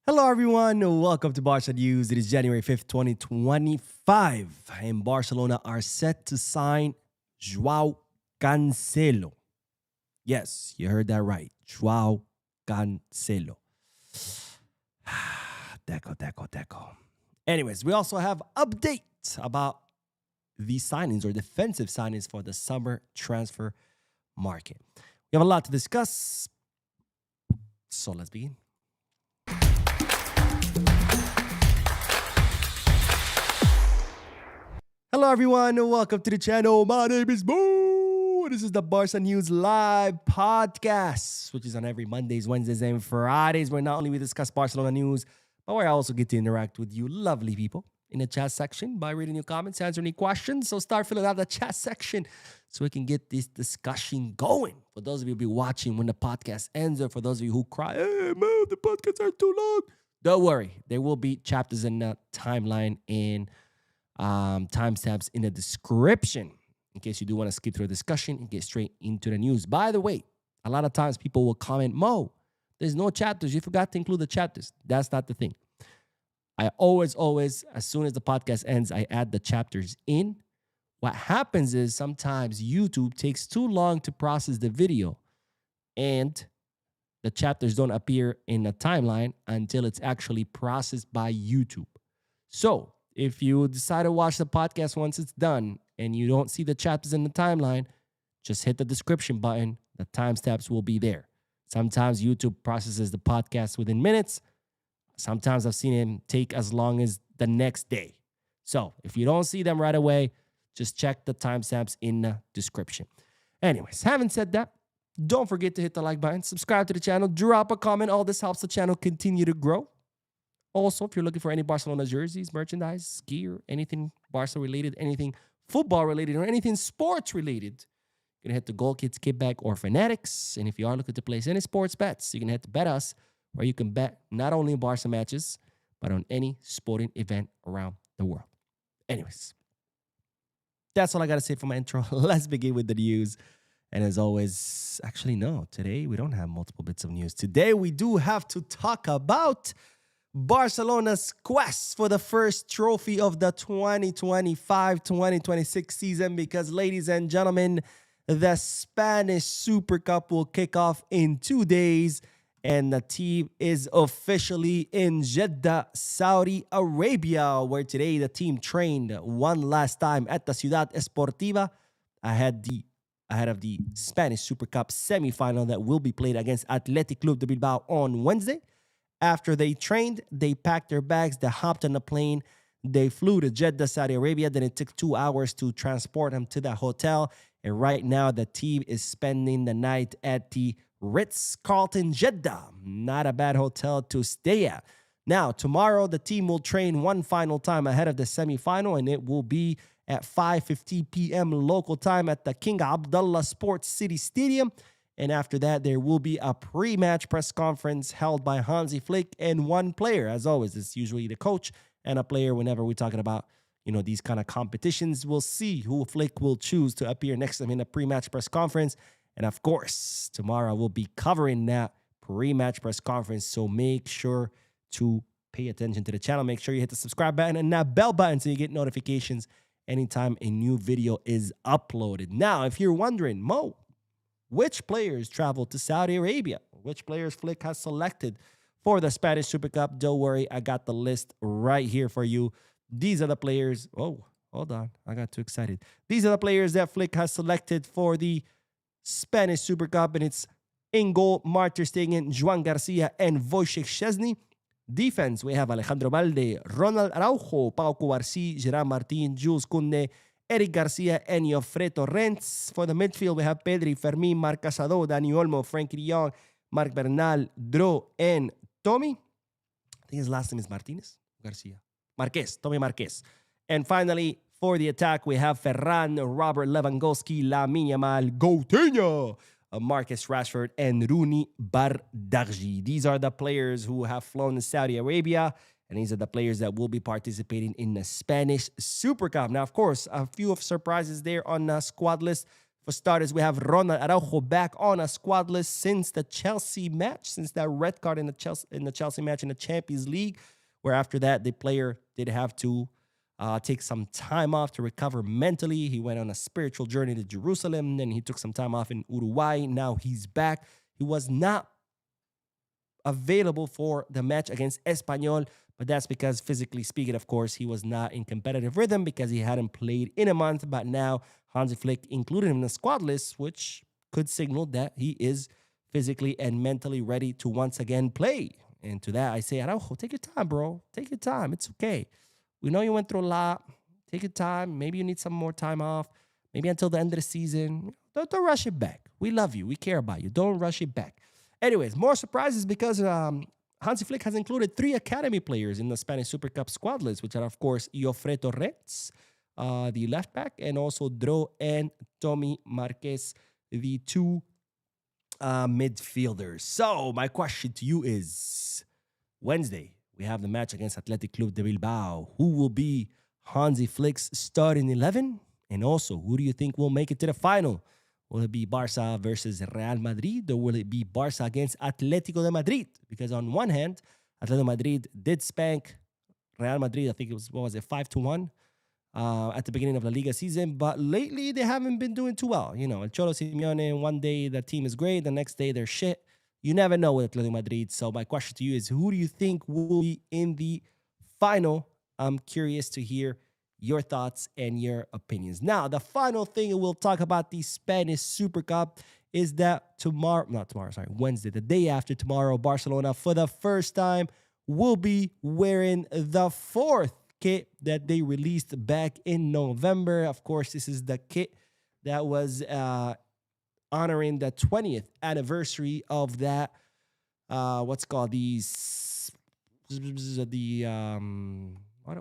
Hello, everyone. Welcome to Barca News. It is January 5th, 2025, and Barcelona are set to sign Joao Cancelo. Yes, you heard that right. Joao Cancelo. Deco. Anyways, we also have updates about the signings or defensive signings for the summer transfer market. We have a lot to discuss, so let's begin. Hello, everyone, and welcome to the channel. My name is Boo. This is the Barca News Live Podcast, which is on every Mondays, Wednesdays, and Fridays, where not only we discuss Barcelona news, but where I also get to interact with you lovely people in the chat section by reading your comments, answering any questions. So start filling out the chat section so we can get this discussion going. For those of you who will be watching when the podcast ends, or for those of you who cry, hey, man, the podcasts are too long. Don't worry. There will be chapters in the timeline and timestamps in the description in case you do want to skip through a discussion and get straight into the news. By the way, a lot of times people will comment, Mo, there's no chapters. You forgot to include the chapters. That's not the thing. I always, as soon as the podcast ends, I add the chapters in. What happens is sometimes YouTube takes too long to process the video and the chapters don't appear in the timeline until it's actually processed by YouTube. So if you decide to watch the podcast once it's done and you don't see the chapters in the timeline, just hit the description button. The timestamps will be there. Sometimes YouTube processes the podcast within minutes. Sometimes I've seen him take as long as the next day. So if you don't see them right away, just check the timestamps in the description. Anyways, having said that, don't forget to hit the like button, subscribe to the channel, drop a comment. All this helps the channel continue to grow. Also, if you're looking for any Barcelona jerseys, merchandise, gear, anything Barca related, anything football related, or anything sports related, you can head to Goal Kids, Kickback, or Fanatics. And if you are looking to place any sports bets, you can head to Bet Us, where you can bet not only on Barca matches, but on any sporting event around the world. Anyways, that's all I got to say for my intro. Let's begin with the news. And as always, actually, no, today we don't have multiple bits of news. Today we do have to talk about Barcelona's quest for the first trophy of the 2025-2026 season, because, ladies and gentlemen, the Spanish Super Cup will kick off in 2 days, and the team is officially in Jeddah, Saudi Arabia, where today the team trained one last time at the Ciudad Esportiva ahead of the Spanish Super Cup semifinal that will be played against Athletic Club de Bilbao on Wednesday. After they trained, they packed their bags, they hopped on a plane, they flew to Jeddah, Saudi Arabia. Then it took 2 hours to transport them to the hotel. And right now, the team is spending the night at the Ritz-Carlton Jeddah. Not a bad hotel to stay at. Now, tomorrow, the team will train one final time ahead of the semifinal, and it will be at 5:50 p.m. local time at the King Abdullah Sports City Stadium. And after that, there will be a pre-match press conference held by Hansi Flick and one player. As always, it's usually the coach and a player whenever we're talking about, these kind of competitions. We'll see who Flick will choose to appear next to him in the pre-match press conference. And of course, tomorrow we'll be covering that pre-match press conference. So make sure to pay attention to the channel. Make sure you hit the subscribe button and that bell button so you get notifications anytime a new video is uploaded. Now, if you're wondering, Mo, which players traveled to Saudi Arabia? Which players Flick has selected for the Spanish Super Cup? Don't worry, I got the list right here for you. These are the players. Oh, hold on. I got too excited. These are the players that Flick has selected for the Spanish Super Cup. And it's in goal, Mark ter Stegen, Joan Garcia, and Wojciech Szczesny. Defense, we have Alejandro Balde, Ronald Araujo, Pau Cubarsí, Gerard Martin, Jules Koundé, Eric Garcia, and Jofre Torrents. For the midfield, we have Pedri, Fermín, Marc Casado, Dani Olmo, Frenkie de Jong, Marc Bernal, Dro, and Tommy. I think his last name is Martinez. Garcia. Tommy Marquez. And finally, for the attack, we have Ferran, Robert Lewandowski, Lamine Yamal, Coutinho, Marcus Rashford, and Rooney Bardarji. These are the players who have flown to Saudi Arabia. And these are the players that will be participating in the Spanish Super Cup. Now, of course, a few of surprises there on the squad list. For starters, we have Ronald Araujo back on a squad list since the Chelsea match, since that red card in the Chelsea match in the Champions League, where after that, the player did have to take some time off to recover mentally. He went on a spiritual journey to Jerusalem, then he took some time off in Uruguay. Now he's back. He was not available for the match against Espanyol, but that's because physically speaking, of course, he was not in competitive rhythm because he hadn't played in a month. But now Hansi Flick included him in the squad list, which could signal that he is physically and mentally ready to once again play. And to that, I say, Araujo, take your time, bro. Take your time. It's okay. We know you went through a lot. Take your time. Maybe you need some more time off. Maybe until the end of the season. Don't rush it back. We love you. We care about you. Don't rush it back. Anyways, more surprises because Hansi Flick has included 3 academy players in the Spanish Super Cup squad list, which are, of course, Jofre Torres, the left back, and also Dro and Tommy Marquez, the 2 midfielders. So my question to you is, Wednesday, we have the match against Athletic Club de Bilbao. Who will be Hansi Flick's starting 11? And also, who do you think will make it to the final? Will it be Barca versus Real Madrid, or will it be Barca against Atletico de Madrid? Because on one hand, Atletico Madrid did spank Real Madrid. I think it was, 5-1 at the beginning of the Liga season. But lately, they haven't been doing too well. You know, El Cholo Simeone, one day the team is great, the next day they're shit. You never know with Atletico Madrid. So my question to you is, who do you think will be in the final? I'm curious to hear your thoughts and your opinions. Now, the final thing we'll talk about the Spanish Super Cup is that Wednesday, the day after tomorrow, Barcelona, for the first time, will be wearing the 4th kit that they released back in November. Of course, this is the kit that was honoring the 20th anniversary of that, what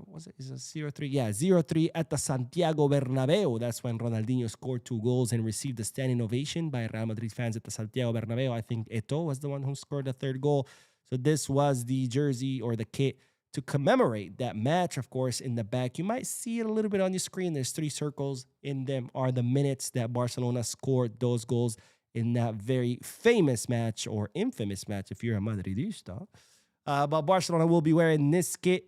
was it? Is it 0-3? Yeah, 0-3 at the Santiago Bernabeu. That's when Ronaldinho scored 2 goals and received a standing ovation by Real Madrid fans at the Santiago Bernabeu. I think Eto'o was the one who scored the 3rd goal. So this was the jersey or the kit to commemorate that match. Of course, in the back, you might see it a little bit on your screen. There's 3 circles. In them are the minutes that Barcelona scored those goals in that very famous match, or infamous match if you're a Madridista. But Barcelona will be wearing this kit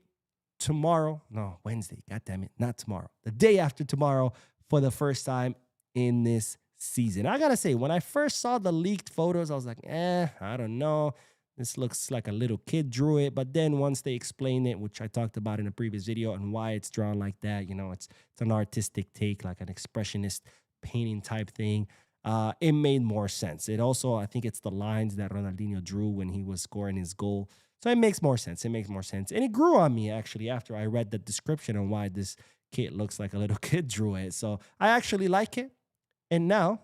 Wednesday, God damn it, not tomorrow, the day after tomorrow, for the first time in this season. I gotta say, when I first saw the leaked photos, I was like, I don't know. This looks like a little kid drew it. But then once they explained it, which I talked about in a previous video, and why it's drawn like that, you know, it's an artistic take, like an expressionist painting type thing. It made more sense. It also, I think it's the lines that Ronaldinho drew when he was scoring his goal. So it makes more sense. It makes more sense. And it grew on me, actually, after I read the description on why this kit looks like a little kid drew it. So I actually like it. And now,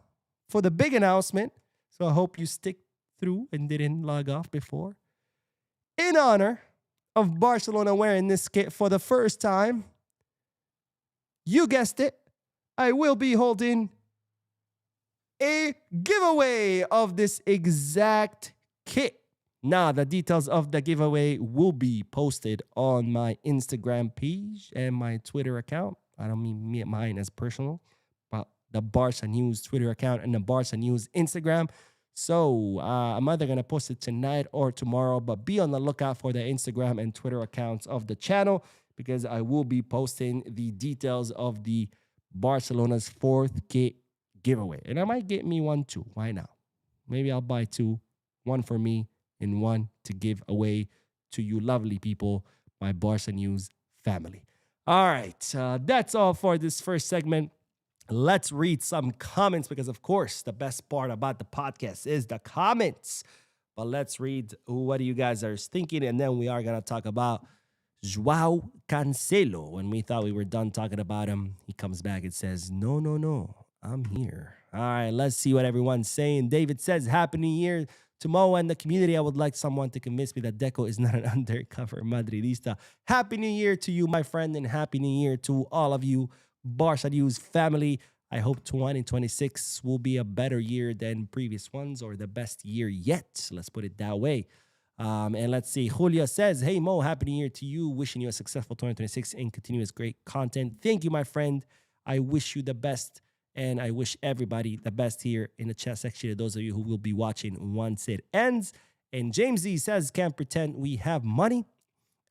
for the big announcement, so I hope you stick through and didn't log off before. In honor of Barcelona wearing this kit for the first time, you guessed it, I will be holding a giveaway of this exact kit. Now, the details of the giveaway will be posted on my Instagram page and my Twitter account. I don't mean mine as personal, but the Barca News Twitter account and the Barca News Instagram. So I'm either going to post it tonight or tomorrow, but be on the lookout for the Instagram and Twitter accounts of the channel, because I will be posting the details of the Barcelona's 4th kit giveaway. And I might get me one too. Why not? Maybe I'll buy 2, one for me and one to give away to you lovely people, my Barca News family. All right, that's all for this first segment. Let's read some comments, because, of course, the best part about the podcast is the comments. But let's read what you guys are thinking, and then we are going to talk about Joao Cancelo. When we thought we were done talking about him, he comes back and says, no, I'm here. All right, let's see what everyone's saying. David says, Happy New Year to Mo and the community. I would like someone to convince me that Deco is not an undercover Madridista. Happy New Year to you, my friend, and Happy New Year to all of you, Barca News family. I hope 2026 will be a better year than previous ones, or the best year yet. Let's put it that way. And let's see. Julia says, hey, Mo, Happy New Year to you. Wishing you a successful 2026 and continuous great content. Thank you, my friend. I wish you the best And I wish everybody the best here in the chat section, to those of you who will be watching once it ends. And James Z says, can't pretend we have money.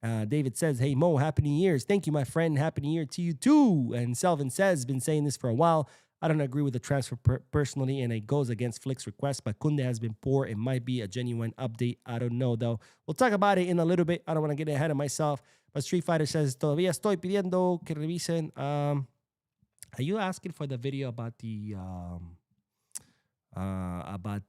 David says, hey, Mo, happy New Year's. Thank you, my friend. Happy New Year to you, too. And Selvin says, been saying this for a while. I don't agree with the transfer personally, and it goes against Flick's request, but Kunde has been poor. It might be a genuine update. I don't know, though. We'll talk about it in a little bit. I don't want to get ahead of myself. But Street Fighter says, todavía estoy pidiendo que revisen. Are you asking for the video about the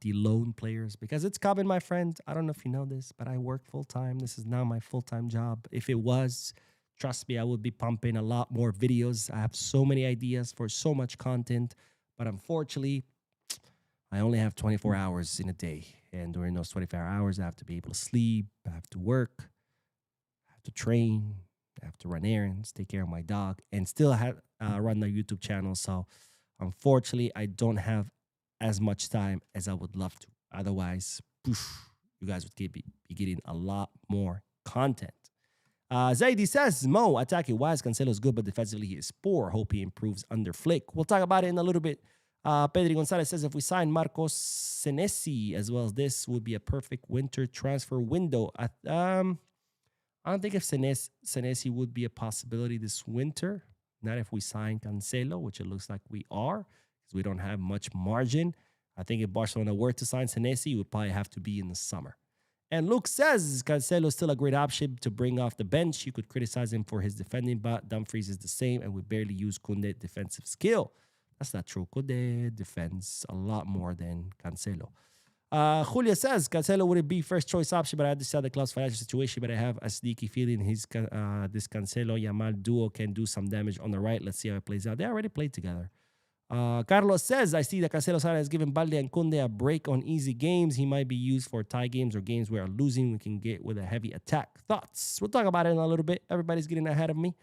loan players? Because it's coming, my friend. I don't know if you know this, but I work full-time. This is now my full-time job. If it was, trust me, I would be pumping a lot more videos. I have so many ideas for so much content, but unfortunately, I only have 24 hours in a day. And during those 24 hours, I have to be able to sleep, I have to work, I have to train, I have to run errands, take care of my dog, and still run the YouTube channel. So unfortunately, I don't have as much time as I would love to. Otherwise, poof, you guys would be getting a lot more content. Zaidi says, Mo, attacking wise, Cancelo is good, but defensively he is poor. Hope he improves under Flick. We'll talk about it in a little bit. Pedri Gonzalez says, if we sign Marcos Senesi as well as this, would be a perfect winter transfer window. I don't think if Senesi would be a possibility this winter. Not if we sign Cancelo, which it looks like we are, because we don't have much margin. I think if Barcelona were to sign Senesi, it would probably have to be in the summer. And Luke says Cancelo is still a great option to bring off the bench. You could criticize him for his defending, but Dumfries is the same, and we barely use Koundé defensive skill. That's not true. Koundé defends a lot more than Cancelo. Julia says Cancelo wouldn't be first choice option, but I understand the club's financial situation. But I have a sneaky feeling this Cancelo Yamal duo can do some damage on the right. Let's see how it plays out. They already played together. Carlos says, I see that Cancelo has given Balde and Koundé a break on easy games. He might be used for tie games or games where losing we can get with a heavy attack. Thoughts? We'll talk about it in a little bit. Everybody's getting ahead of me.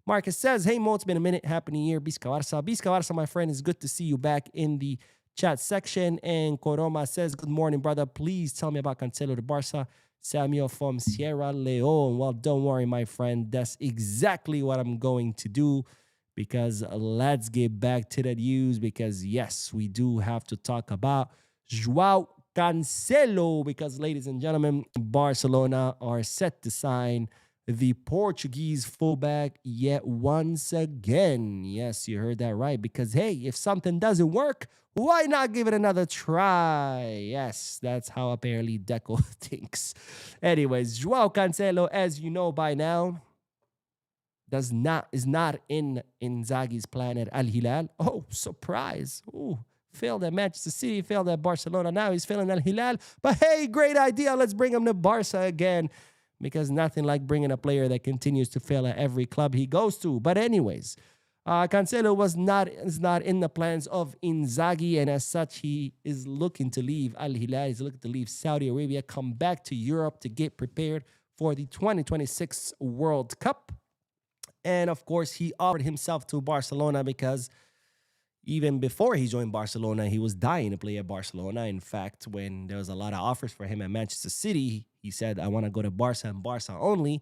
Marcus says, hey, Mo, it's been a minute. Happy New Year. Bisca Barca. Bisca Barca, my friend, it's good to see you back in the chat section. And Coroma says, good morning, brother. Please tell me about Cancelo to Barca. Samuel from Sierra Leone. Well, don't worry, my friend. That's exactly what I'm going to do. Because let's get back to the news. Because, yes, we do have to talk about Joao Cancelo. Because, ladies and gentlemen, Barcelona are set to sign the Portuguese fullback yet once again. Yes, you heard that right. Because, hey, if something doesn't work, why not give it another try? Yes, that's how apparently Deco thinks. Anyways, Joao Cancelo, as you know by now, is not in Inzaghi's plan at Al Hilal. Oh, surprise. Ooh, failed at Manchester City, failed at Barcelona. Now he's failing at Al Hilal. But hey, great idea. Let's bring him to Barca again. Because nothing like bringing a player that continues to fail at every club he goes to. But anyways, Cancelo is not in the plans of Inzaghi, and as such, he is looking to leave Al Hilal. He's looking to leave Saudi Arabia, come back to Europe to get prepared for the 2026 World Cup. And of course, he offered himself to Barcelona because even before he joined Barcelona, he was dying to play at Barcelona. In fact, when there was a lot of offers for him at Manchester City, he said, I want to go to Barca and Barca only.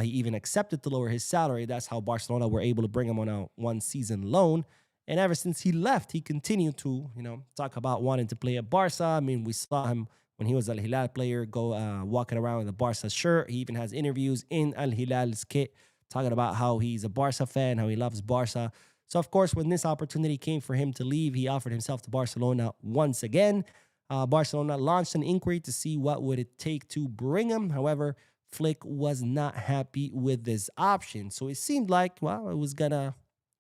He even accepted to lower his salary. That's how Barcelona were able to bring him on a one-season loan. And ever since he left, he continued to, talk about wanting to play at Barca. I mean, we saw him when he was Al Hilal player go walking around with a Barca shirt. He even has interviews in Al Hilal's kit talking about how he's a Barca fan, how he loves Barca. So, of course, when this opportunity came for him to leave, he offered himself to Barcelona once again. Barcelona launched an inquiry to see what would it take to bring him. However, Flick was not happy with this option. So it seemed like, well, it was going to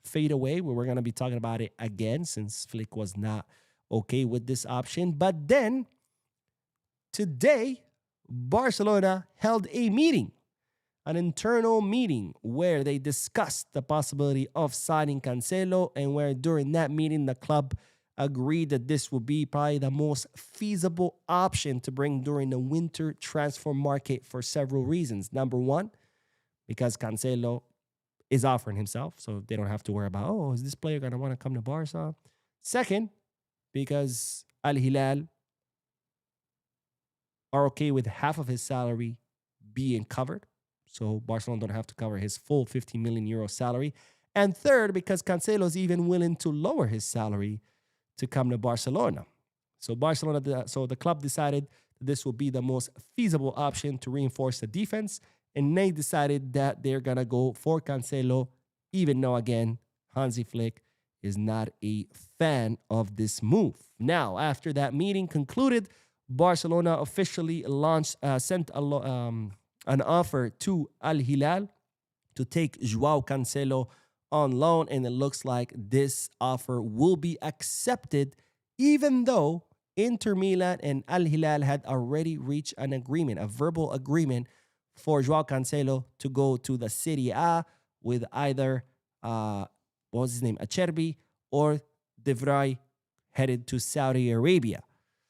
fade away. We were going to be talking about it again since Flick was not okay with this option. But then, today, Barcelona held a meeting. An internal meeting where they discussed the possibility of signing Cancelo, and where during that meeting the club agreed that this would be probably the most feasible option to bring during the winter transfer market for several reasons. Number one, because Cancelo is offering himself, so they don't have to worry about, oh, is this player going to want to come to Barca? Second, because Al Hilal are okay with half of his salary being covered. So Barcelona don't have to cover his full 50 million euro salary. And third, because Cancelo is even willing to lower his salary to come to Barcelona. So the club decided this will be the most feasible option to reinforce the defense, and they decided that they're gonna go for Cancelo, even though again Hansi Flick is not a fan of this move. Now, after that meeting concluded, Barcelona officially sent an offer to Al Hilal to take Joao Cancelo on loan, and it looks like this offer will be accepted, even though Inter Milan and Al Hilal had already reached an agreement, a verbal agreement for Joao Cancelo to go to the Serie A with either, what was his name, Acerbi or De Vrij headed to Saudi Arabia.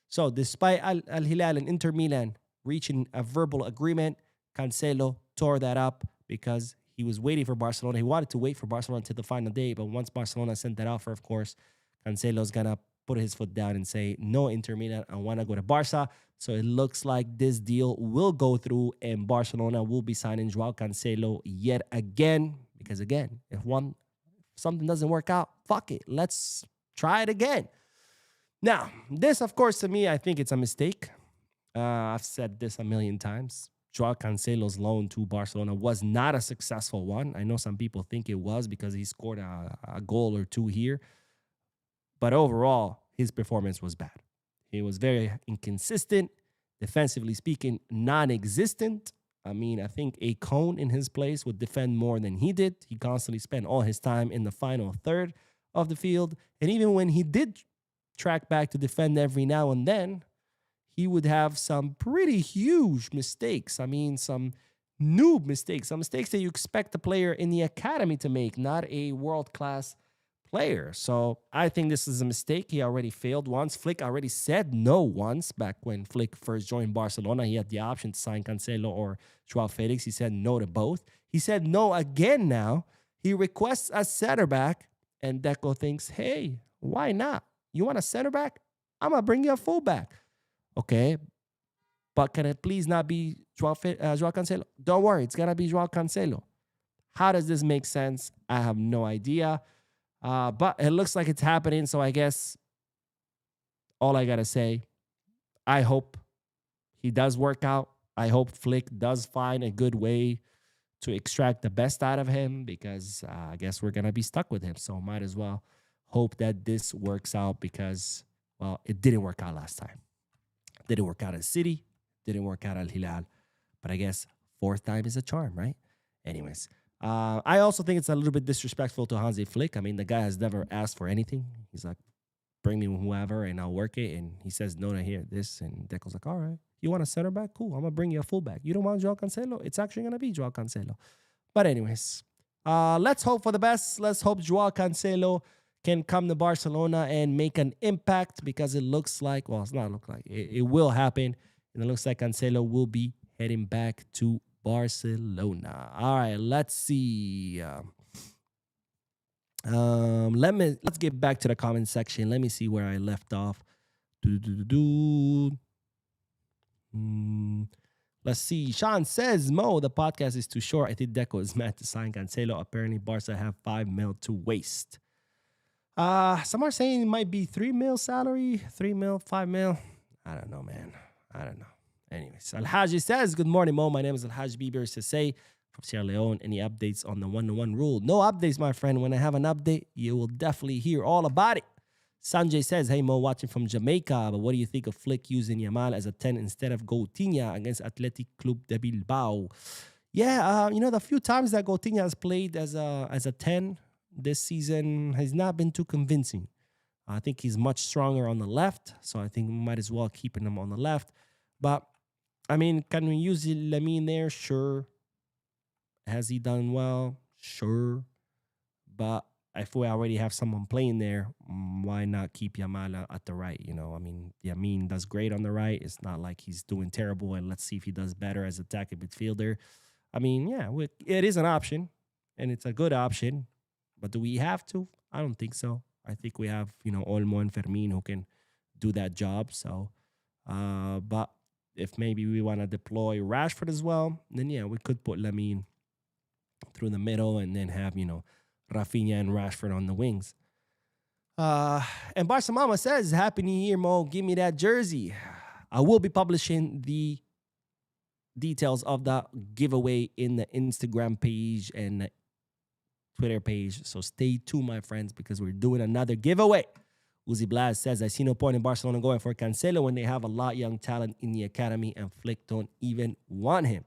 So despite Al Hilal and Inter Milan reaching a verbal agreement, Cancelo tore that up because he was waiting for Barcelona. He wanted to wait for Barcelona until the final day, but once Barcelona sent that offer, of course, Cancelo's going to put his foot down and say, no, Inter Milan, I want to go to Barca. So it looks like this deal will go through and Barcelona will be signing Joao Cancelo yet again. Because again, if something doesn't work out, fuck it. Let's try it again. Now, this, of course, to me, I think it's a mistake. I've said this a million times. Joao Cancelo's loan to Barcelona was not a successful one. I know some people think it was because he scored a goal or two here. But overall, his performance was bad. He was very inconsistent, defensively speaking, non-existent. I mean, I think a Cone in his place would defend more than he did. He constantly spent all his time in the final third of the field. And even when he did track back to defend every now and then, he would have some pretty huge mistakes. I mean, some noob mistakes, some mistakes that you expect a player in the academy to make, not a world-class player. So I think this is a mistake. He already failed once. Flick already said no once back when Flick first joined Barcelona. He had the option to sign Cancelo or Joao Felix. He said no to both. He said no again now. He requests a center back, and Deco thinks, hey, why not? You want a center back? I'm going to bring you a fullback. Okay, but can it please not be Joao Cancelo? Don't worry, it's going to be Joao Cancelo. How does this make sense? I have no idea. But it looks like it's happening, so I guess all I got to say, I hope he does work out. I hope Flick does find a good way to extract the best out of him because I guess we're going to be stuck with him. So might as well hope that this works out because, well, it didn't work out last time. Didn't work out at City. Didn't work out at Hilal. But I guess fourth time is a charm, right? Anyways, I also think it's a little bit disrespectful to Hansi Flick. I mean, the guy has never asked for anything. He's like, bring me whoever and I'll work it. And he says no to hear this. And Deco's like, all right, you want a center back? Cool, I'm going to bring you a fullback. You don't want Joao Cancelo? It's actually going to be Joao Cancelo. But anyways, let's hope for the best. Let's hope Joao Cancelo can come to Barcelona and make an impact because it looks like, well, it's not look like, it will happen. And it looks like Cancelo will be heading back to Barcelona. All right, let's see. Let's get back to the comment section. Let me see where I left off. Let's see. Sean says, Mo, the podcast is too short. I think Deco is mad to sign Cancelo. Apparently, Barca have $5 million to waste. Some are saying it might be $3 million salary, $3 million, $5 million. I don't know, man. I don't know. Anyways, Al-Haji says, good morning, Mo. My name is Al-Haji Bieber Sese from Sierra Leone. Any updates on the 1-to-1 rule? No updates, my friend. When I have an update, you will definitely hear all about it. Sanjay says, hey, Mo, watching from Jamaica, but what do you think of Flick using Yamal as a 10 instead of Coutinho against Athletic Club de Bilbao? Yeah, the few times that Coutinho has played as a 10 this season has not been too convincing. I think he's much stronger on the left, so I think we might as well keep him on the left. But, I mean, can we use Lamine there? Sure. Has he done well? Sure. But if we already have someone playing there, why not keep Yamal at the right? I mean, Yamin does great on the right. It's not like he's doing terrible, and let's see if he does better as attacking midfielder. I mean, yeah, it is an option, and it's a good option. But do we have to? I don't think so. I think we have, Olmo and Fermin who can do that job. So, but if maybe we want to deploy Rashford as well, then yeah, we could put Lamine through the middle and then have, Rafinha and Rashford on the wings. And Barca Mama says, Happy New Year, Mo. Give me that jersey. I will be publishing the details of the giveaway in the Instagram page and the Twitter page. So stay tuned, my friends, because we're doing another giveaway. Uzi Blaz says, I see no point in Barcelona going for Cancelo when they have a lot of young talent in the academy and Flick don't even want him.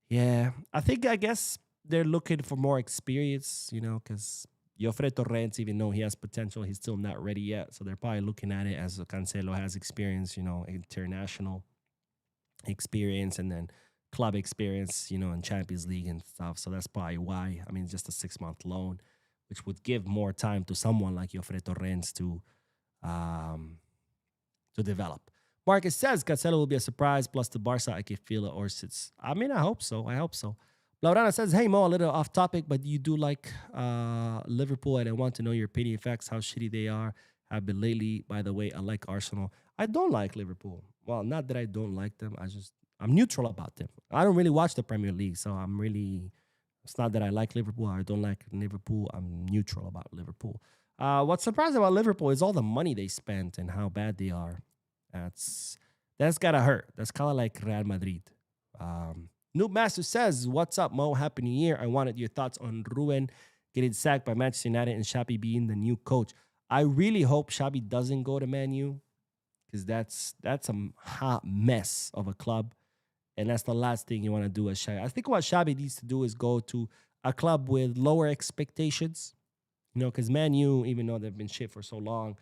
Yeah, I guess they're looking for more experience, because Jofre Torrents, even though he has potential, he's still not ready yet. So they're probably looking at it as Cancelo has experience, international experience and then club experience, in Champions League and stuff. So that's probably why. I mean, it's just a 6-month loan, which would give more time to someone like Jofre Torrents to develop. Marcus says Cancelo will be a surprise. Plus the Barca, I can feel it. Or sits. I mean, I hope so. Laurana says, hey, Mo, a little off topic, but you do like Liverpool, and I want to know your opinion facts, how shitty they have been lately. By the way, I like Arsenal. I don't like Liverpool. Well, not that I don't like them. I'm neutral about them. I don't really watch the Premier League, so it's not that I like Liverpool or I don't like Liverpool. I'm neutral about Liverpool. What's surprising about Liverpool is all the money they spent and how bad they are. That's gotta hurt. That's kind of like Real Madrid. Noob Master says, what's up, Mo? Happy New Year. I wanted your thoughts on Ruben getting sacked by Manchester United and Xabi being the new coach. I really hope Xabi doesn't go to Man U because that's a hot mess of a club. And that's the last thing you want to do as Xabi. I think what Xabi needs to do is go to a club with lower expectations, because Man U, even though they've been shit for so long,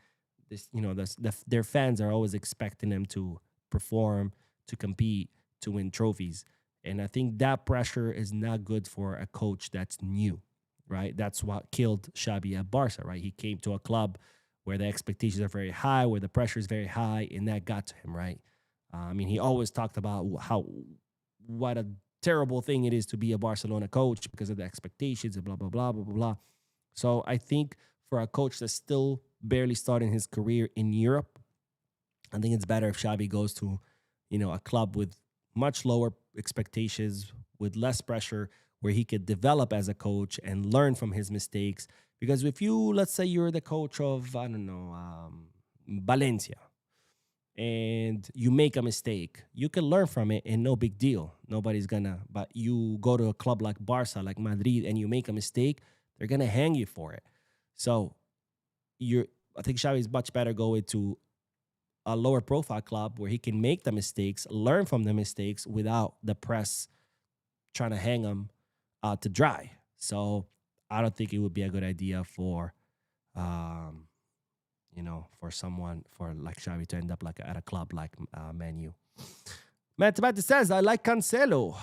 their fans are always expecting them to perform, to compete, to win trophies. And I think that pressure is not good for a coach that's new, right? That's what killed Xabi at Barca, right? He came to a club where the expectations are very high, where the pressure is very high, and that got to him, right? He always talked about what a terrible thing it is to be a Barcelona coach because of the expectations and blah, blah, blah, blah, blah, blah. So I think for a coach that's still barely starting his career in Europe, I think it's better if Xabi goes to, a club with much lower expectations, with less pressure, where he could develop as a coach and learn from his mistakes. Because if let's say you're the coach of, Valencia, and you make a mistake, you can learn from it and no big deal. Nobody's gonna, but you go to a club like Barca, like Madrid, and you make a mistake, they're gonna hang you for it. So I think Xavi is much better going to a lower profile club where he can make the mistakes, learn from the mistakes without the press trying to hang him to dry. So I don't think it would be a good idea for, for someone like Xavi to end up at a club like Man U. Matt says, I like Cancelo.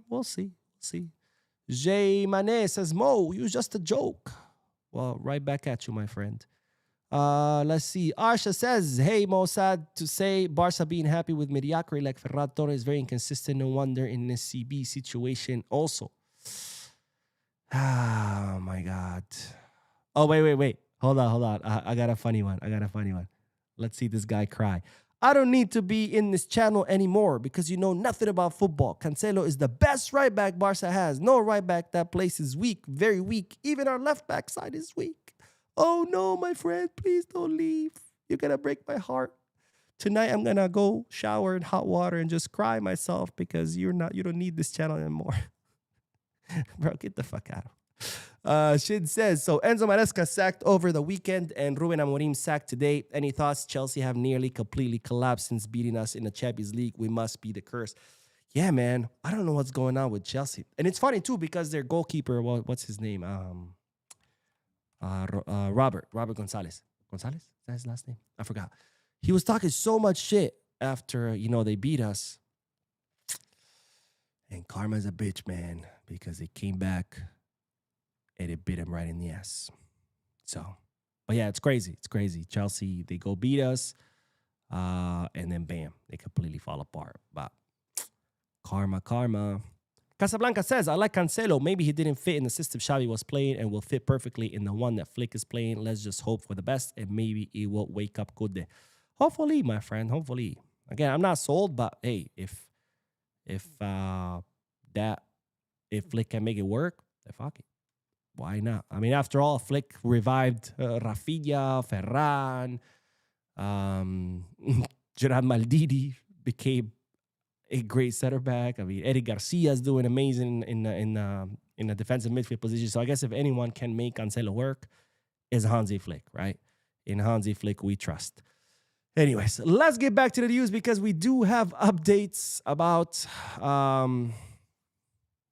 We'll see. Jay Mane says, Mo, you're just a joke. Well, right back at you, my friend. Let's see. Arsha says, hey, Mo, sad to say Barca being happy with mediocrity like Ferran Torres is very inconsistent. No wonder in this CB situation also. Oh, my God. Oh, wait. Hold on. I got a funny one. Let's see this guy cry. I don't need to be in this channel anymore because you know nothing about football. Cancelo is the best right back Barca has. No right back that place is weak, very weak. Even our left back side is weak. Oh no, my friend, please don't leave. You're going to break my heart. Tonight I'm going to go shower in hot water and just cry myself because you don't need this channel anymore. Bro, get the fuck out. Shin says, so Enzo Maresca sacked over the weekend and Ruben Amorim sacked today. Any thoughts? Chelsea have nearly completely collapsed since beating us in the Champions League. We must be the curse. Yeah, man. I don't know what's going on with Chelsea. And it's funny, too, because their goalkeeper, what's his name? Robert Gonzalez. Gonzalez? Is that his last name? I forgot. He was talking so much shit after, they beat us. And karma's a bitch, man, because they came back and it bit him right in the ass. So, but yeah, it's crazy. Chelsea, they go beat us, and then bam, they completely fall apart. But karma. Casablanca says, I like Cancelo. Maybe he didn't fit in the system Xavi was playing and will fit perfectly in the one that Flick is playing. Let's just hope for the best, and maybe he will wake up good. Hopefully, my friend, hopefully. Again, I'm not sold, but hey, if Flick can make it work, then fuck it. Why not? I mean, after all, Flick revived Rafinha, Ferran, um, Gerard Maldini became a great center back. I mean, Eddie Garcia is doing amazing in the defensive midfield position. So I guess if anyone can make Cancelo work, is Hansi Flick, right? In Hansi Flick, we trust. Anyways, let's get back to the news because we do have updates about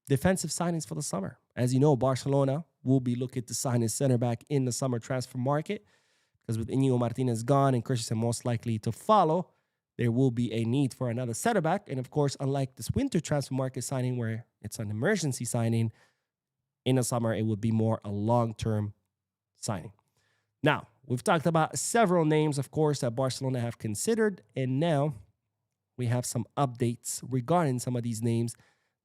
defensive signings for the summer. As you know, Barcelona will be looking to sign his center back in the summer transfer market because with Inigo Martinez gone and Christensen most likely to follow, there will be a need for another center back. And of course, unlike this winter transfer market signing where it's an emergency signing, in the summer, it would be more a long-term signing. Now, we've talked about several names, of course, that Barcelona have considered. And now we have some updates regarding some of these names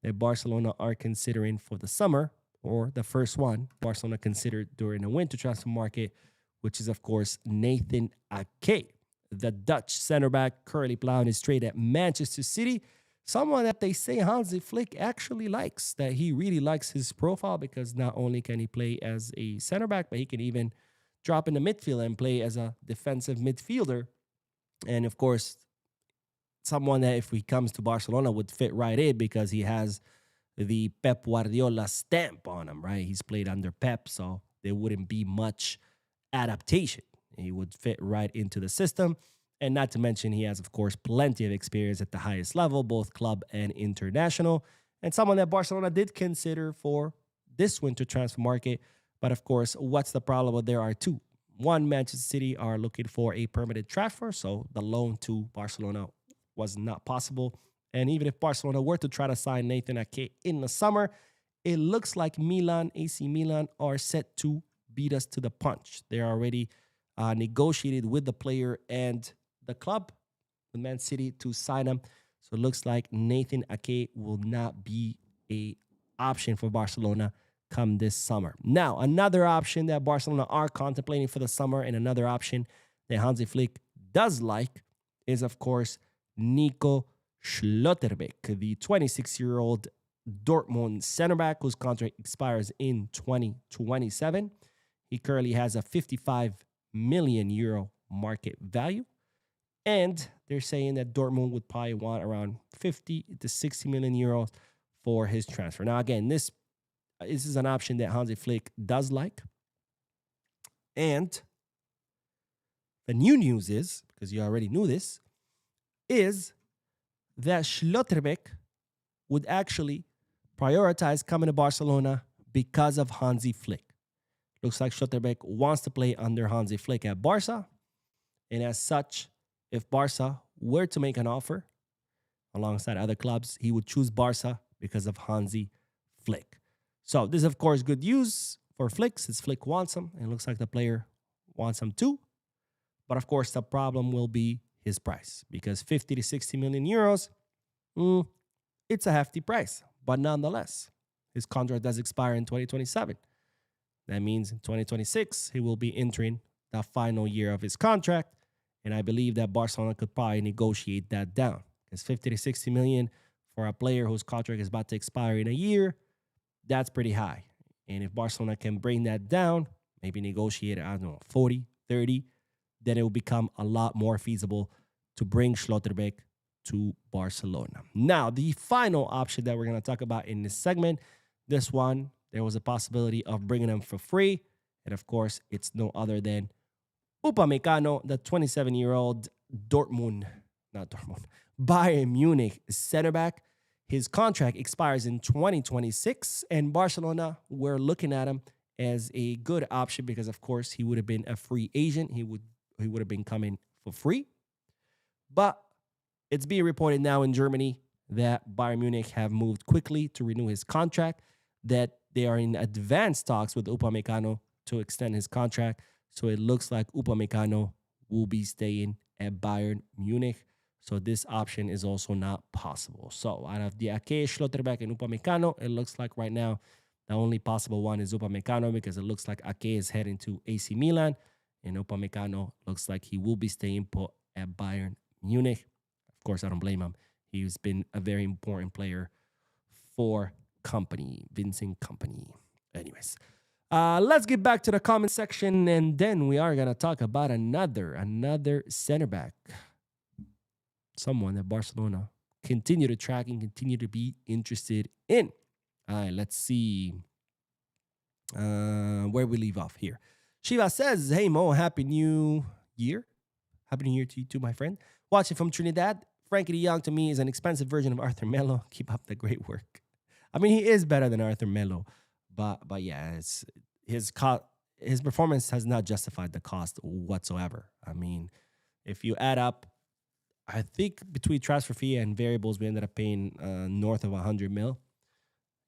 that Barcelona are considering for the summer, or the first one Barcelona considered during the winter transfer market, which is, of course, Nathan Ake, the Dutch center back currently plowing his trade at Manchester City. Someone that they say Hansi Flick actually likes, that he really likes his profile because not only can he play as a center back, but he can even drop in the midfield and play as a defensive midfielder. And of course, someone that if he comes to Barcelona would fit right in because he has the Pep Guardiola stamp on him, right? He's played under Pep, so there wouldn't be much adaptation. He would fit right into the system. And not to mention, he has, of course, plenty of experience at the highest level, both club and international. And someone that Barcelona did consider for this winter transfer market. But of course, what's the problem? Well, there are two. One, Manchester City are looking for a permanent transfer. So the loan to Barcelona was not possible. And even if Barcelona were to try to sign Nathan Ake in the summer, it looks like Milan, AC Milan, are set to beat us to the punch. They're already negotiated with the player and the club, the Man City, to sign him. So it looks like Nathan Ake will not be an option for Barcelona come this summer. Now, another option that Barcelona are contemplating for the summer and another option that Hansi Flick does like is, of course, Nico Schlotterbeck, the 26-year-old Dortmund center back whose contract expires in 2027. He currently has a 55 million euro market value. And they're saying that Dortmund would probably want around 50 to 60 million euros for his transfer. Now, again, this is an option that Hansi Flick does like. And the new news is, because you already knew this, is that Schlotterbeck would actually prioritize coming to Barcelona because of Hansi Flick. Looks like Schlotterbeck wants to play under Hansi Flick at Barca. And as such, if Barca were to make an offer alongside other clubs, he would choose Barca because of Hansi Flick. So this is, of course, good news for Flick since Flick wants him. And it looks like the player wants him too. But of course, the problem will be his price because 50 to 60 million euros, it's a hefty price. But nonetheless, his contract does expire in 2027. That means in 2026, he will be entering the final year of his contract. And I believe that Barcelona could probably negotiate that down. Because 50 to 60 million for a player whose contract is about to expire in a year, that's pretty high. And if Barcelona can bring that down, maybe negotiate, 40, 30, then it will become a lot more feasible to bring Schlotterbeck to Barcelona. Now, the final option that we're going to talk about in this segment, this one, there was a possibility of bringing him for free. And of course, it's no other than Upamecano, the 27-year-old Bayern Munich center back. His contract expires in 2026, and Barcelona were looking at him as a good option because, of course, he would have been a free agent. He would have been coming for free. But it's being reported now in Germany that Bayern Munich have moved quickly to renew his contract, that they are in advanced talks with Upamecano to extend his contract. So it looks like Upamecano will be staying at Bayern Munich. So this option is also not possible. So out of the Ake, Schlotterbeck, and Upamecano, it looks like right now the only possible one is Upamecano because it looks like Ake is heading to AC Milan. And Upamecano looks like he will be staying put at Bayern Munich. Of course, I don't blame him. He's been a very important player for Vincent Kompany. Anyways, Let's get back to the comment section, and then we are going to talk about another center back. Someone that Barcelona continue to track and continue to be interested in. All right, let's see where we leave off here. Shiva says, hey, Mo, Happy New Year. Happy New Year to you too, my friend. Watching from Trinidad. Frankie de Jong to me is an expensive version of Arthur Melo. Keep up the great work. I mean, he is better than Arthur Melo, but yeah, it's his performance has not justified the cost whatsoever. I mean, if you add up, I think between transfer fee and variables, we ended up paying north of 100 mil,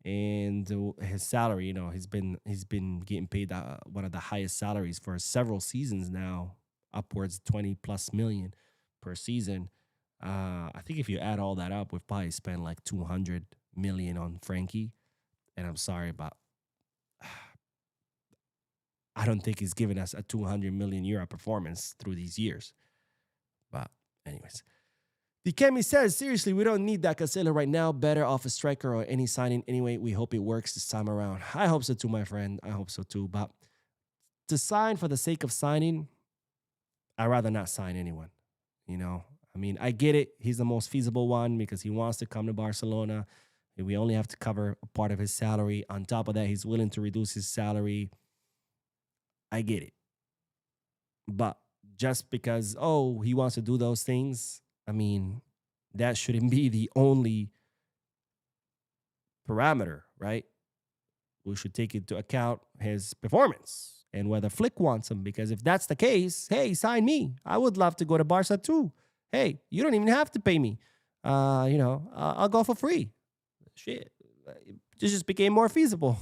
and his salary, you know, he's been getting paid one of the highest salaries for several seasons now, upwards 20 plus million per season. I think if you add all that up, we've probably spent like 200 million on Frankie. And I'm sorry, but I don't think he's given us a 200 million euro performance through these years. But anyways, Dikemi says, seriously, we don't need that Cancelo right now. Better off a striker or any signing. Anyway, we hope it works this time around. I hope so too, my friend. I hope so too. But to sign for the sake of signing, I'd rather not sign anyone, you know. I mean, I get it. He's the most feasible one because he wants to come to Barcelona. And we only have to cover a part of his salary. On top of that, he's willing to reduce his salary. I get it. But just because, he wants to do those things, I mean, that shouldn't be the only parameter, right? We should take into account his performance and whether Flick wants him. Because if that's the case, hey, sign me. I would love to go to Barca too. Hey, you don't even have to pay me. I'll go for free. Shit. It just became more feasible.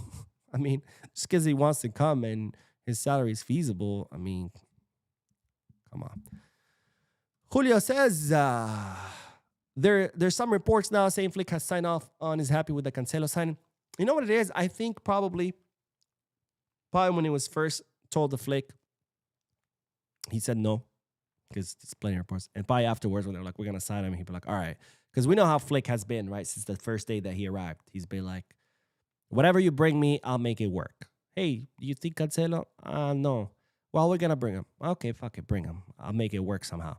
I mean, just because he wants to come and his salary is feasible, I mean, come on. Julio says, there's some reports now saying Flick has signed off on, is happy with the Cancelo signing. You know what it is? I think probably when he was first told to Flick, he said no. Because there's plenty of reports. And probably afterwards, when they're like, we're going to sign him, he'd be like, all right. Because we know how Flick has been, right? Since the first day that he arrived. He's been like, whatever you bring me, I'll make it work. Hey, you think Cancelo? No. Well, we're going to bring him. Okay, fuck it, bring him. I'll make it work somehow.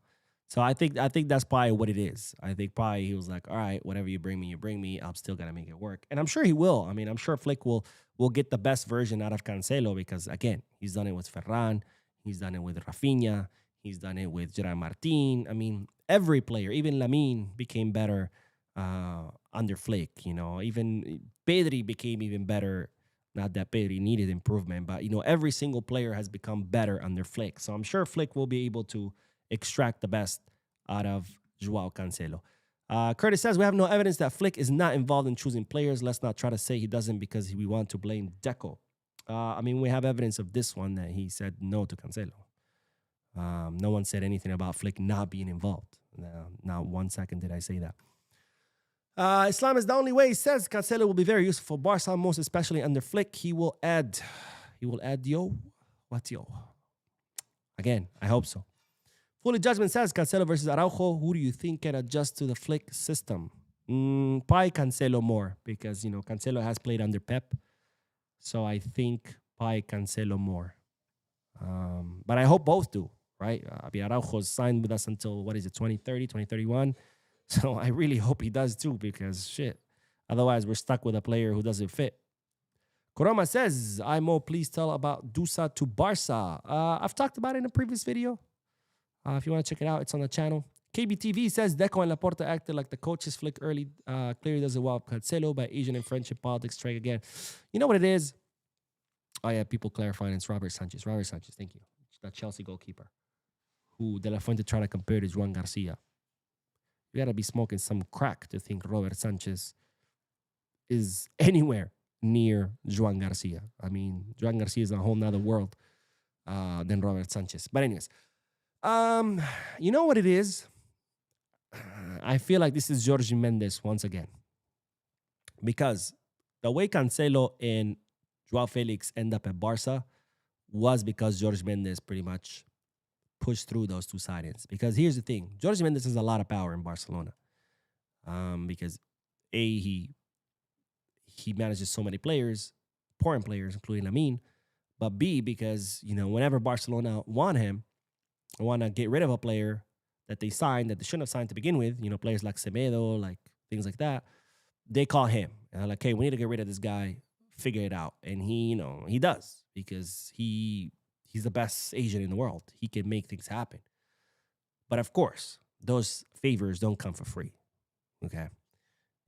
So I think that's probably what it is. I think probably he was like, all right, whatever you bring me. I'm still going to make it work. And I'm sure he will. I mean, I'm sure Flick will get the best version out of Cancelo because, again, he's done it with Ferran. He's done it with Rafinha. He's done it with Gerard Martin. I mean, every player, even Lamine, became better under Flick. You know, even Pedri became even better. Not that Pedri needed improvement, but, you know, every single player has become better under Flick. So I'm sure Flick will be able to extract the best out of Joao Cancelo. Curtis says, we have no evidence that Flick is not involved in choosing players. Let's not try to say he doesn't because we want to blame Deco. I mean, we have evidence of this one that he said no to Cancelo. No one said anything about Flick not being involved. Not 1 second did I say that. Islam is the only way. He says Cancelo will be very useful for Barca, most especially under Flick. He will add yo. What yo? Again, I hope so. Fully Judgment says Cancelo versus Araujo. Who do you think can adjust to the Flick system? Probably Cancelo more because, you know, Cancelo has played under Pep. So I think probably Cancelo more. But I hope both do. Right? Araujo's signed with us until, 2030, 2031. So I really hope he does too because, shit, otherwise we're stuck with a player who doesn't fit. Koroma says, Imo, please tell about Dusa to Barca. I've talked about it in a previous video. If you want to check it out, it's on the channel. KBTV says, Deco and Laporta acted like the coaches. Flick early clearly doesn't wow Cancelo, but Asian and friendship politics strike again. You know what it is? Oh, yeah, people clarifying it's Robert Sanchez. Robert Sanchez, thank you. The Chelsea goalkeeper who De La Fuente tried to compare to Juan Garcia. You got to be smoking some crack to think Robert Sanchez is anywhere near Juan Garcia. I mean, Juan Garcia is a whole nother world than Robert Sanchez. But anyways, you know what it is? I feel like this is Jorge Mendes once again. Because the way Cancelo and Joao Felix end up at Barca was because Jorge Mendes pretty much pushed through those two signings. Because here's the thing. Jorge Mendes has a lot of power in Barcelona. Because, he manages so many players, important players, including Lamine. but B, because, whenever Barcelona want him, want to get rid of a player that they signed that they shouldn't have signed to begin with, players like Semedo, like things like that, they call him. And they're like, hey, we need to get rid of this guy, figure it out. And he does, because he's the best agent in the world. He can make things happen. But of course, those favors don't come for free. Okay.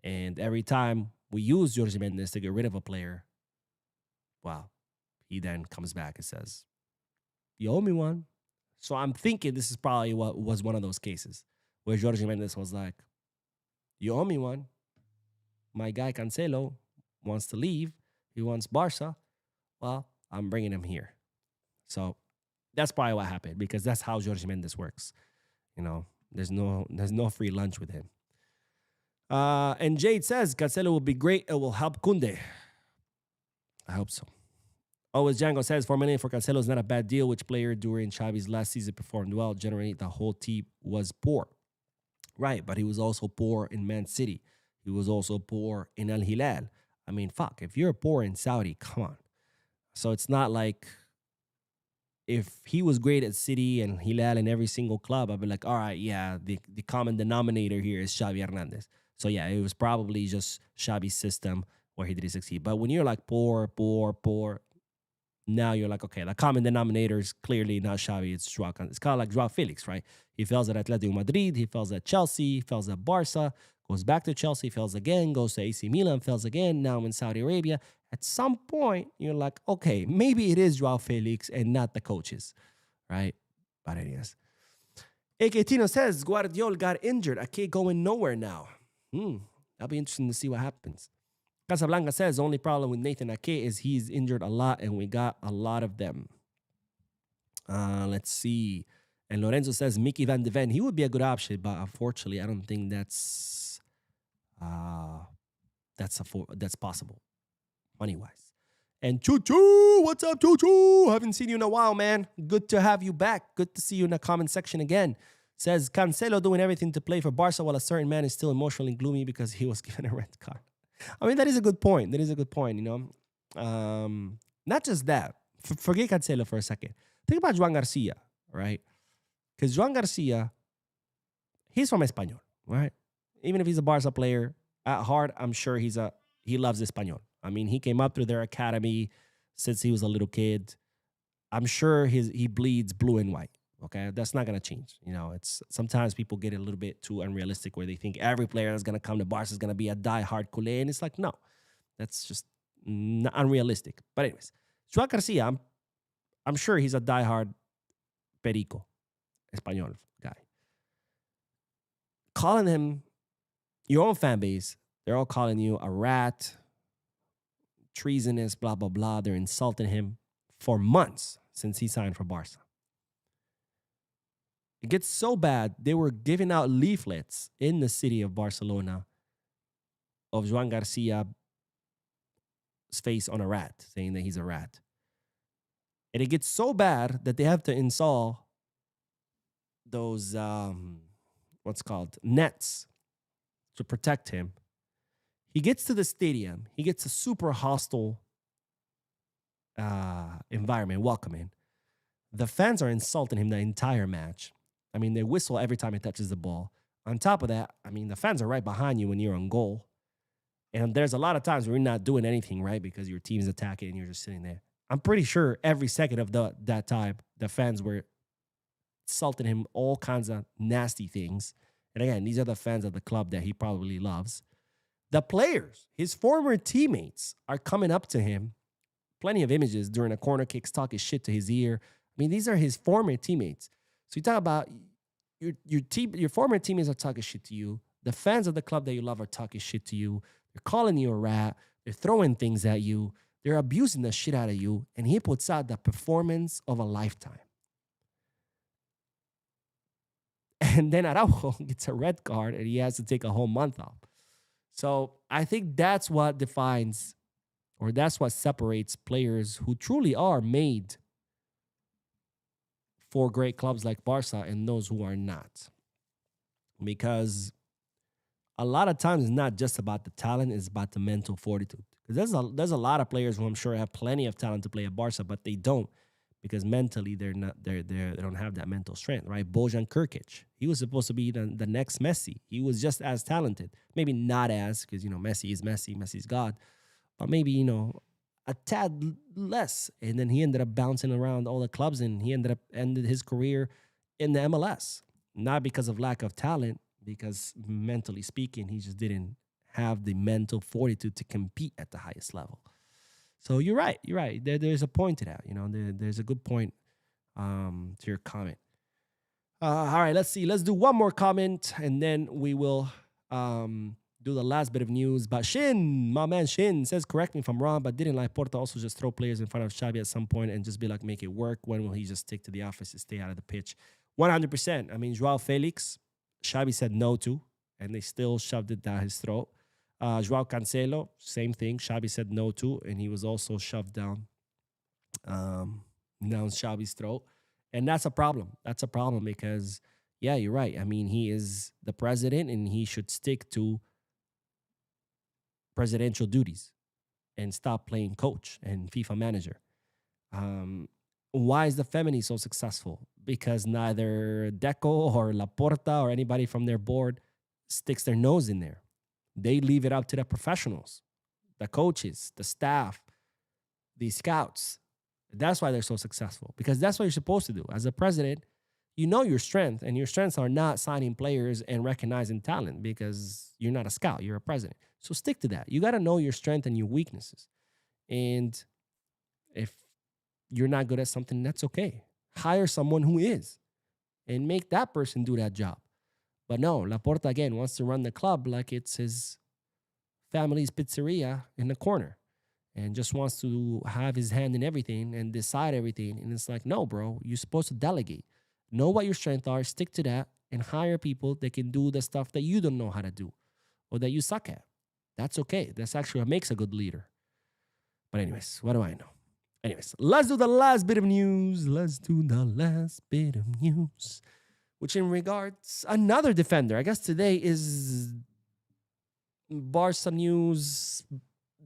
And every time we use Jorge Mendes to get rid of a player, well, he then comes back and says, you owe me one. So I'm thinking this is probably what was one of those cases where Jorge Mendes was like, you owe me one. My guy Cancelo wants to leave. He wants Barca. Well, I'm bringing him here. So that's probably what happened, because that's how Jorge Mendes works. There's no free lunch with him. And Jade says Cancelo will be great. It will help Kunde. I hope so. Always Django says 4 million for Cancelo is not a bad deal. Which player during Xavi's last season performed well? Generally, the whole team was poor. Right, but he was also poor in Man City. He was also poor in Al Hilal. I mean, fuck, if you're poor in Saudi, come on. So it's not like if he was great at City and Hilal in every single club, I'd be like, all right, yeah, the common denominator here is Xavi Hernandez. So yeah, it was probably just Xavi's system where he didn't succeed. But when you're like poor, now you're like, okay, the common denominator is clearly not Xavi, it's Joao. It's kind of like Joao Felix, right? He fails at Atletico Madrid, he fails at Chelsea, he fails at Barca, goes back to Chelsea, fails again, goes to AC Milan, fails again, now in Saudi Arabia. At some point, you're like, okay, maybe it is Joao Felix and not the coaches, right? But it is. AK Tino says, Guardiola got injured. Ake going nowhere now. That'll be interesting to see what happens. Casablanca says, the only problem with Nathan Ake is he's injured a lot and we got a lot of them. Let's see. And Lorenzo says, Mickey Van de Ven, he would be a good option, but unfortunately, I don't think that's possible, money-wise. And Choo Choo, what's up, Choo Choo? Haven't seen you in a while, man. Good to have you back. Good to see you in the comment section again. Says, Cancelo doing everything to play for Barca while a certain man is still emotionally gloomy because he was given a red card. I mean, that is a good point. Not just that. Forget Cancelo for a second. Think about Joao Garcia, right? Because Joao Garcia, he's from Espanyol, right? Even if he's a Barca player, at heart, I'm sure he loves Espanyol. I mean, he came up through their academy since he was a little kid. I'm sure he bleeds blue and white. Okay, that's not gonna change. It's sometimes people get a little bit too unrealistic where they think every player that's gonna come to Barca is gonna be a diehard culé, and it's like, no, that's just unrealistic. But anyways, Joao Garcia, I'm sure he's a diehard Perico, Espanyol guy. Calling him your own fan base, they're all calling you a rat, treasonous, blah blah blah. They're insulting him for months since he signed for Barca. It gets so bad, they were giving out leaflets in the city of Barcelona of Joao Garcia's face on a rat, saying that he's a rat. And it gets so bad that they have to install those, nets to protect him. He gets to the stadium. He gets a super hostile environment, welcoming. The fans are insulting him the entire match. I mean, they whistle every time he touches the ball. On top of that, I mean, the fans are right behind you when you're on goal. And there's a lot of times where you're not doing anything, right? Because your team's attacking and you're just sitting there. I'm pretty sure every second of that time, the fans were insulting him all kinds of nasty things. And again, these are the fans of the club that he probably loves. The players, his former teammates, are coming up to him. Plenty of images during a corner kicks, talking shit to his ear. I mean, these are his former teammates. So you talk about your former teammates are talking shit to you. The fans of the club that you love are talking shit to you. They're calling you a rat. They're throwing things at you. They're abusing the shit out of you. And he puts out the performance of a lifetime. And then Araujo gets a red card and he has to take a whole month off. So I think that's what defines, or that's what separates players who truly are made for great clubs like Barca and those who are not. Because a lot of times it's not just about the talent, it's about the mental fortitude. Because there's a lot of players who I'm sure have plenty of talent to play at Barca, but they don't because mentally they don't have that mental strength, right? Bojan Kirkic, he was supposed to be the next Messi. He was just as talented, maybe not as because Messi is Messi, Messi's God, but maybe a tad less. And then he ended up bouncing around all the clubs, and he ended his career in the MLS, not because of lack of talent, because mentally speaking, he just didn't have the mental fortitude to compete at the highest level. So you're right. There's a point to that. There's a good point to your comment. All right, let's see. Let's do one more comment, and then we will do the last bit of news. But Shin, my man Shin, says, correct me if I'm wrong, but didn't Laporta also just throw players in front of Xabi at some point and just be like, make it work? When will he just stick to the office to stay out of the pitch? 100%. I mean, Joao Felix, Xabi said no to, and they still shoved it down his throat. Joao Cancelo, same thing. Xabi said no to, and he was also shoved down Xabi's throat. And that's a problem. That's a problem because, yeah, you're right. I mean, he is the president, and he should stick to presidential duties and stop playing coach and FIFA manager. Why is the Femini so successful? Because neither Deco or Laporta or anybody from their board sticks their nose in there. They leave it up to the professionals, the coaches, the staff, the scouts. That's why they're so successful, because that's what you're supposed to do. As a president, you know your strength, and your strengths are not signing players and recognizing talent because you're not a scout, you're a president. So stick to that. You got to know your strength and your weaknesses. And if you're not good at something, that's okay. Hire someone who is and make that person do that job. But no, Laporta, again, wants to run the club like it's his family's pizzeria in the corner and just wants to have his hand in everything and decide everything. And it's like, no, bro, you're supposed to delegate. Know what your strengths are, stick to that, and hire people that can do the stuff that you don't know how to do or that you suck at. That's okay. That's actually what makes a good leader. But anyways, what do I know? Anyways, let's do the last bit of news. Which in regards another defender. I guess today is Barca News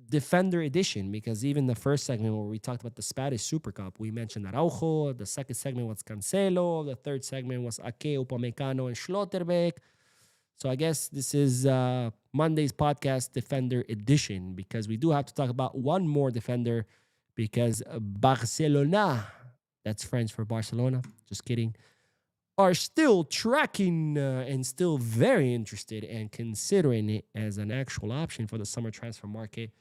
Defender Edition, because even the first segment where we talked about the Spanish Super Cup, we mentioned Araujo. The second segment was Cancelo. The third segment was Ake, Upamecano, and Schlotterbeck. So I guess this is Monday's podcast Defender Edition, because we do have to talk about one more defender, because Barcelona, that's French for Barcelona, just kidding, are still tracking and still very interested and considering it as an actual option for the summer transfer market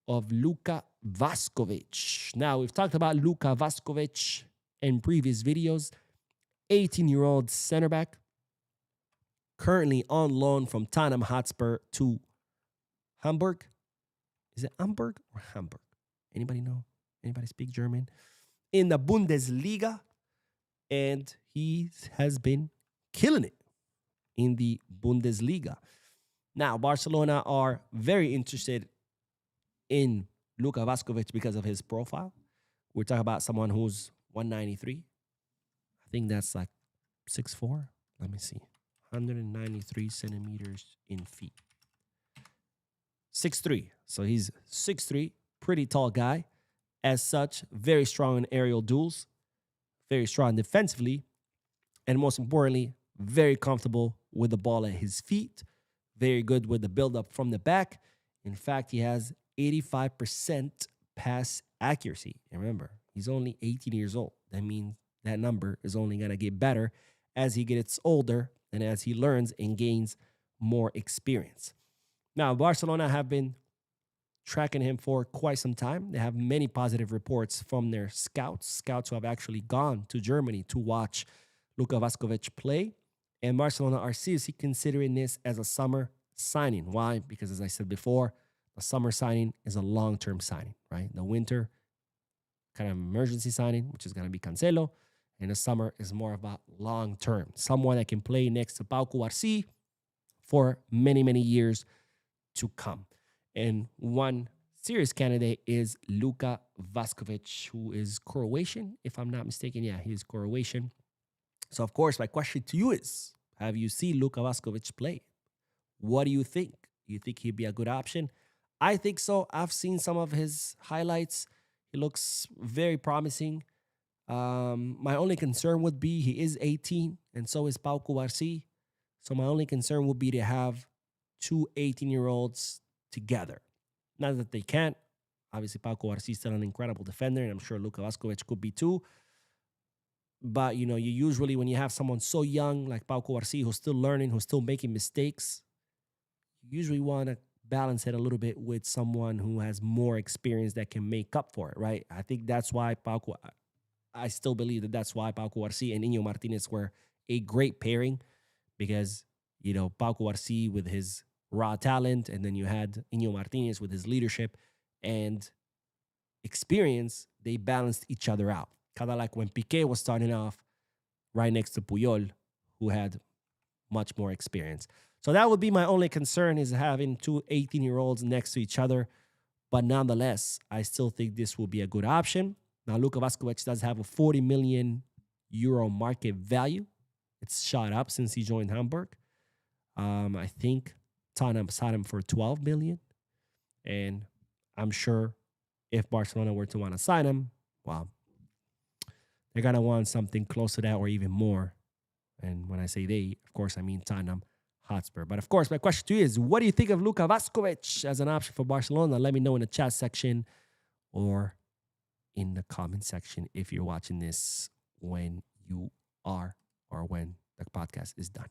of Luka Vuskovic. Now, we've talked about Luka Vuskovic in previous videos. 18-year-old center back, currently on loan from Tottenham Hotspur to Hamburg. Is it Hamburg or Hamburg? Anybody know? Anybody speak German? In the Bundesliga. And he has been killing it in the Bundesliga. Now, Barcelona are very interested in Luka Vuskovic because of his profile. We're talking about someone who's 193. I think that's like 6'4". Let me see. 193 centimeters in feet. 6'3". So he's 6'3", pretty tall guy. As such, very strong in aerial duels, very strong defensively, and most importantly, very comfortable with the ball at his feet, very good with the build-up from the back. In fact, he has 85% pass accuracy. And remember, he's only 18 years old. That means that number is only going to get better as he gets older and as he learns and gains more experience. Now, Barcelona have been tracking him for quite some time. They have many positive reports from their scouts who have actually gone to Germany to watch Luka Vuskovic play. And Barcelona are seriously considering this as a summer signing. Why? Because as I said before, the summer signing is a long-term signing, right? The winter kind of emergency signing, which is going to be Cancelo. And the summer is more about long-term. Someone that can play next to Pau Cubarsí for many, many years to come. And one serious candidate is Luka Vuskovic, who is Croatian, if I'm not mistaken. Yeah, he is Croatian. So, of course, my question to you is, have you seen Luka Vuskovic play? What do you think? Do you think he'd be a good option? I think so. I've seen some of his highlights. He looks very promising. My only concern would be he is 18, and so is Pau Cubarsí. So my only concern would be to have two 18-year-olds together. Not that they can't. Obviously, Pau Cubarsí is still an incredible defender, and I'm sure Luka Vuskovic could be too. But you usually when you have someone so young like Pau Cubarsí who's still learning, who's still making mistakes, you usually want to balance it a little bit with someone who has more experience that can make up for it, right? I think that's why I still believe that that's why Pau Cubarsí and Inigo Martinez were a great pairing because, Pau Cubarsí with his raw talent, and then you had Inigo Martinez with his leadership and experience, they balanced each other out. Kind of like when Piqué was starting off right next to Puyol, who had much more experience. So that would be my only concern is having two 18-year-olds next to each other. But nonetheless, I still think this will be a good option. Now, Luka Vuskovic does have a 40 million euro market value. It's shot up since he joined Hamburg. I think Tottenham signed him for 12 million. And I'm sure if Barcelona were to want to sign him, well, they're going to want something close to that or even more. And when I say they, of course, I mean Tottenham Hotspur. But of course, my question to you is, what do you think of Luka Vuskovic as an option for Barcelona? Let me know in the chat section or in the comment section if you're watching this when you are or when the podcast is done.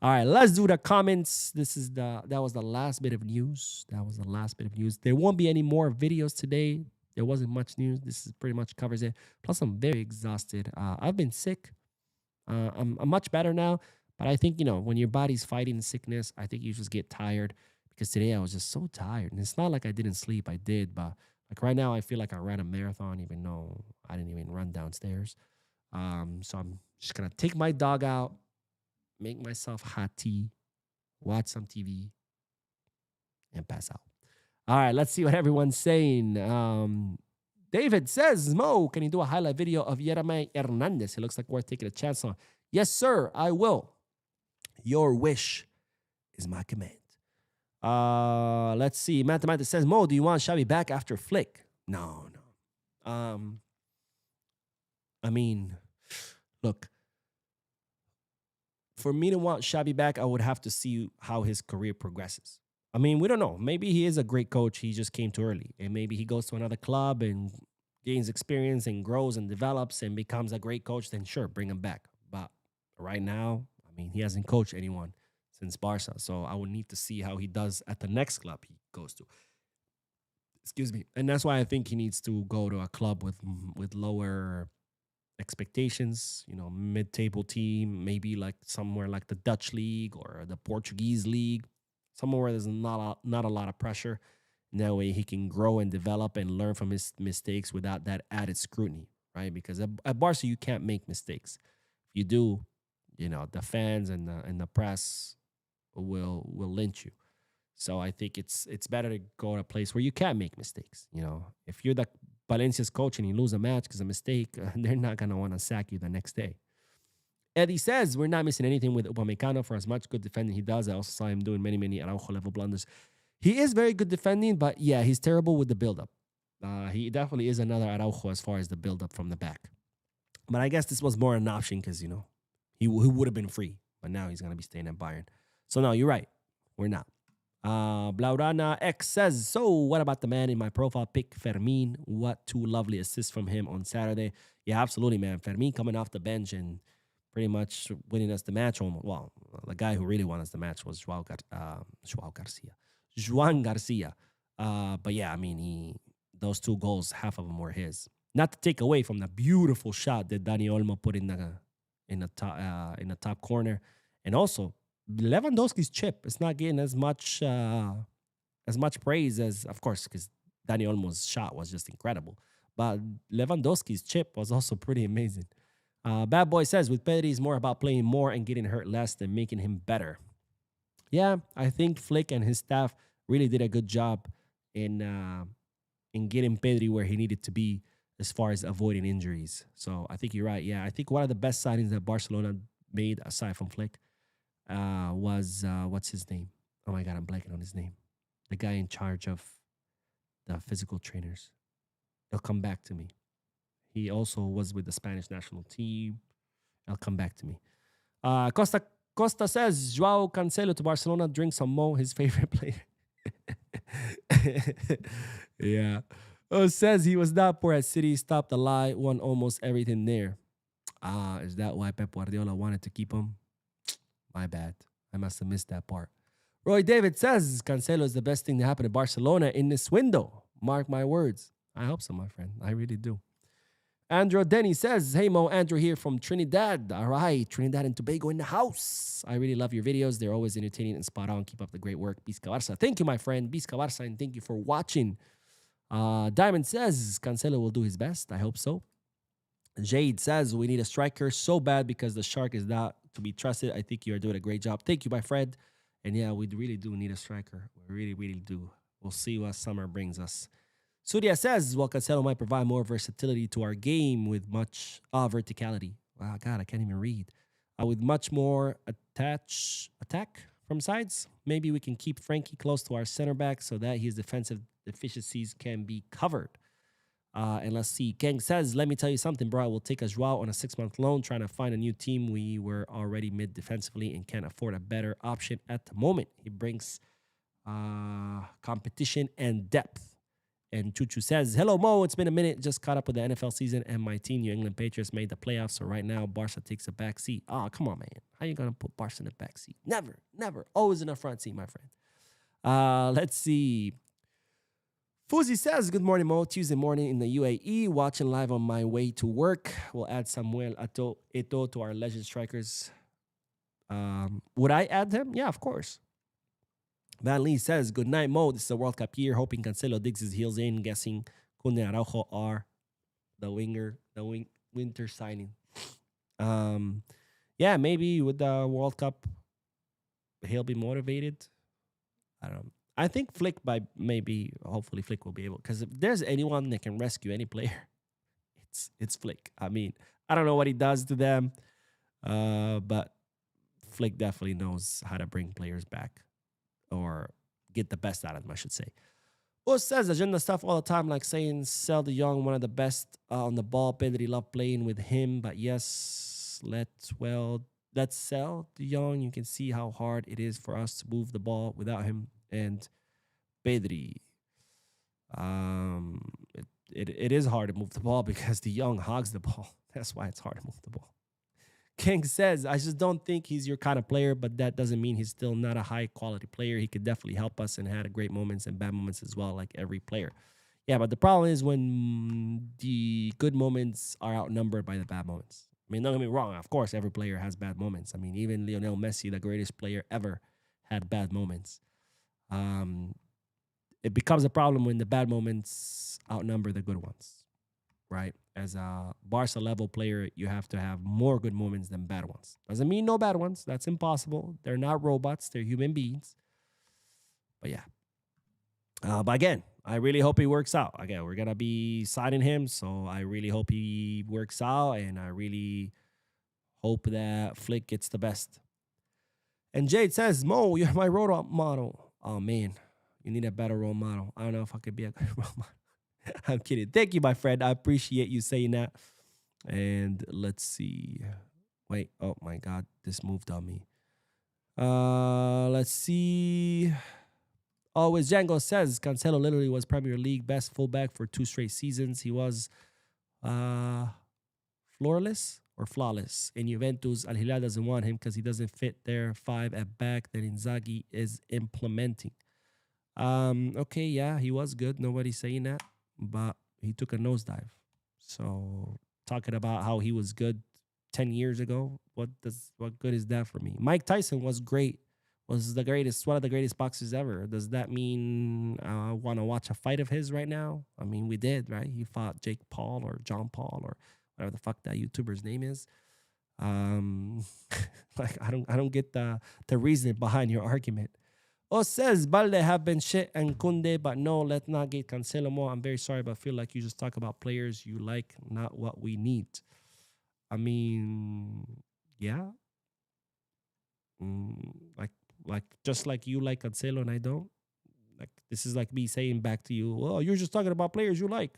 All right, let's do the comments. That was the last bit of news. There won't be any more videos today. There wasn't much news. This is pretty much covers it. Plus, I'm very exhausted. I've been sick. I'm much better now. But I think, when your body's fighting sickness, I think you just get tired. Because today I was just so tired. And it's not like I didn't sleep. I did. But like right now, I feel like I ran a marathon, even though I didn't even run downstairs. So I'm just going to take my dog out, make myself hot tea, watch some TV, and pass out. All right, let's see what everyone's saying. David says, Mo, can you do a highlight video of Yeremy Hernandez? It looks like worth taking a chance on. Yes, sir, I will. Your wish is my command. Let's see. Mathematics says, Mo, do you want Xavi back after Flick? No. I mean, look, for me to want Xavi back, I would have to see how his career progresses. I mean, we don't know. Maybe he is a great coach. He just came too early. And maybe he goes to another club and gains experience and grows and develops and becomes a great coach. Then sure, bring him back. But right now, I mean, he hasn't coached anyone since Barca. So I would need to see how he does at the next club he goes to. Excuse me. And that's why I think he needs to go to a club with lower expectations, mid-table team, maybe like somewhere like the Dutch league or the Portuguese league, somewhere where there's not a lot of pressure. And that way he can grow and develop and learn from his mistakes without that added scrutiny, right? Because at Barca, you can't make mistakes. If you do, the fans and the press will lynch you. So I think it's better to go to a place where you can't make mistakes. If you're the Valencia's coach and you lose a match because of a mistake, they're not going to want to sack you the next day. Eddie says, we're not missing anything with Upamecano for as much good defending he does. I also saw him doing many, many Araujo-level blunders. He is very good defending, but yeah, he's terrible with the build-up. He definitely is another Araujo as far as the build-up from the back. But I guess this was more an option because, he would have been free. But now he's going to be staying at Bayern. So no, you're right. We're not. Blaurana X says, so what about the man in my profile pick, Fermin? What two lovely assists from him on Saturday. Yeah, absolutely, man. Fermin coming off the bench and pretty much winning us the match. Well, the guy who really won us the match was Joao Garcia. But yeah, I mean, those two goals, half of them were his. Not to take away from the beautiful shot that Dani Olmo put in the top corner, and also Lewandowski's chip. It's not getting as much praise as, of course, because Dani Olmo's shot was just incredible. But Lewandowski's chip was also pretty amazing. Bad Boy says, with Pedri, it's more about playing more and getting hurt less than making him better. Yeah, I think Flick and his staff really did a good job in getting Pedri where he needed to be as far as avoiding injuries. So I think you're right. Yeah, I think one of the best signings that Barcelona made, aside from Flick, was, what's his name? Oh my God, I'm blanking on his name. The guy in charge of the physical trainers. It'll come back to me. He also was with the Spanish national team. It'll come back to me. Costa says Joao Cancelo to Barcelona. Drink some Mo, his favorite player. Yeah. Oh, says he was not poor at City. Stopped the lie. Won almost everything there. Is that why Pep Guardiola wanted to keep him? My bad. I must have missed that part. Roy David says Cancelo is the best thing to happen to Barcelona in this window. Mark my words. I hope so, my friend. I really do. Andrew Denny says, hey Mo, Andrew here from Trinidad. All right, Trinidad and Tobago in the house. I really love your videos. They're always entertaining and spot on. Keep up the great work. Bisca Barca. Thank you, my friend. Bisca Barca, and thank you for watching. Diamond says, Cancelo will do his best. I hope so. Jade says, we need a striker so bad because the Shark is not to be trusted. I think you are doing a great job. Thank you, my friend. And yeah, we really do need a striker. We really, really do. We'll see what summer brings us. Surya says, well, Cancelo might provide more versatility to our game with much verticality. Wow, God, I can't even read. With much more attack from sides. Maybe we can keep Frankie close to our center back so that his defensive deficiencies can be covered. And let's see. Gang says, let me tell you something, bro. I will take a Joao on a 6-month loan, trying to find a new team. We were already mid defensively and can't afford a better option at the moment. He brings competition and depth. And Chuchu says, hello, Mo. It's been a minute. Just caught up with the NFL season, and my team, New England Patriots, made the playoffs. So right now, Barca takes a back seat. Oh, come on, man. How you going to put Barca in the back seat? Never, never. Always in the front seat, my friend. Let's see. Fuzi says, good morning, Mo. Tuesday morning in the UAE. Watching live on my way to work. We'll add Samuel Eto'o to our legend strikers. Would I add him? Yeah, of course. Van Lee says, good night, Mo. This is a World Cup year. Hoping Cancelo digs his heels in. Guessing Kunde and Araujo are the winter signing. Yeah, maybe with the World Cup, he'll be motivated. I don't know. I think Flick, hopefully Flick will be able, because if there's anyone that can rescue any player, it's Flick. I mean, I don't know what he does to them, but Flick definitely knows how to bring players back or get the best out of them, I should say. Who says agenda stuff all the time, like saying sell the young, one of the best on the ball. Pedri love playing with him, but yes, let's sell the young. You can see how hard it is for us to move the ball without him. And Pedri, it is hard to move the ball because the young hogs the ball. That's why it's hard to move the ball. King says, I just don't think he's your kind of player, but that doesn't mean he's still not a high-quality player. He could definitely help us and had great moments and bad moments as well, like every player. Yeah, but the problem is when the good moments are outnumbered by the bad moments. I mean, don't get me wrong. Of course, every player has bad moments. I mean, even Lionel Messi, the greatest player ever, had bad moments. It becomes a problem when the bad moments outnumber the good ones, right? As a Barca level player, you have to have more good moments than bad ones. Doesn't mean no bad ones. That's impossible. They're not robots. They're human beings. But yeah. But again, I really hope he works out. Again, we're going to be signing him, so I really hope he works out, and I really hope that Flick gets the best. And Jade says, Mo, you're my role model. Oh, man. You need a better role model. I don't know if I could be a good role model. I'm kidding. Thank you, my friend. I appreciate you saying that. And let's see. Wait. Oh, my God. This moved on me. Let's see. Oh, as Django says, Cancelo literally was Premier League best fullback for 2 straight seasons. He was flawless in Juventus. Al Hilal doesn't want him because he doesn't fit their 5 at back that Inzaghi is implementing. Okay, yeah, he was good. Nobody's saying that. But he took a nosedive. So talking about how he was good 10 years ago, what good is that for me? Mike Tyson was great. Was the greatest, one of the greatest boxers ever. Does that mean I want to watch a fight of his right now? I mean, we did, right? He fought Jake Paul or John Paul or whatever the fuck that YouTuber's name is. Like I don't get the reason behind your argument. Says Balde have been shit and Kunde, but no, let's not get Cancelo more. I'm very sorry, but I feel like you just talk about players you like, not what we need. I mean, yeah. Like just like you like Cancelo and I don't. Like, this is like me saying back to you, well, you're just talking about players you like.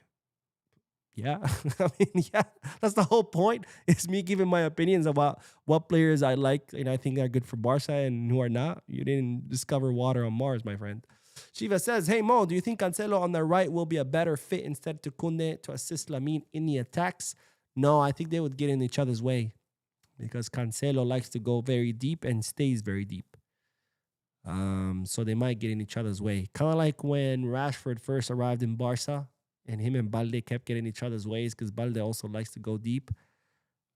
Yeah, I mean, yeah, that's the whole point. It's me giving my opinions about what players I like and I think are good for Barca and who are not. You didn't discover water on Mars, my friend. Shiva says, hey, Mo, do you think Cancelo on the right will be a better fit instead to Koundé to assist Lamine in the attacks? No, I think they would get in each other's way because Cancelo likes to go very deep and stays very deep. So they might get in each other's way. Kind of like when Rashford first arrived in Barca, and him and Balde kept getting each other's ways because Balde also likes to go deep.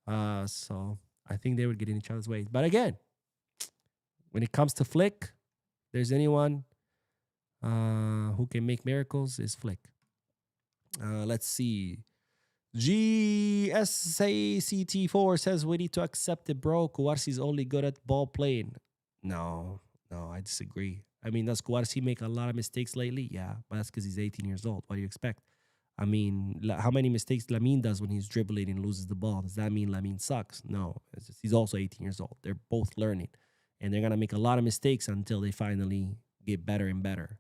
So I think they would get in each other's ways. But again, when it comes to Flick, there's anyone who can make miracles is Flick. Let's see. GSACT4 says, we need to accept it, bro. Kouarsi's only good at ball playing. No, I disagree. I mean, does Kouarsi make a lot of mistakes lately? Yeah, but that's because he's 18 years old. What do you expect? I mean, how many mistakes Lamine does when he's dribbling and loses the ball? Does that mean Lamine sucks? No. It's just, he's also 18 years old. They're both learning. And they're going to make a lot of mistakes until they finally get better and better.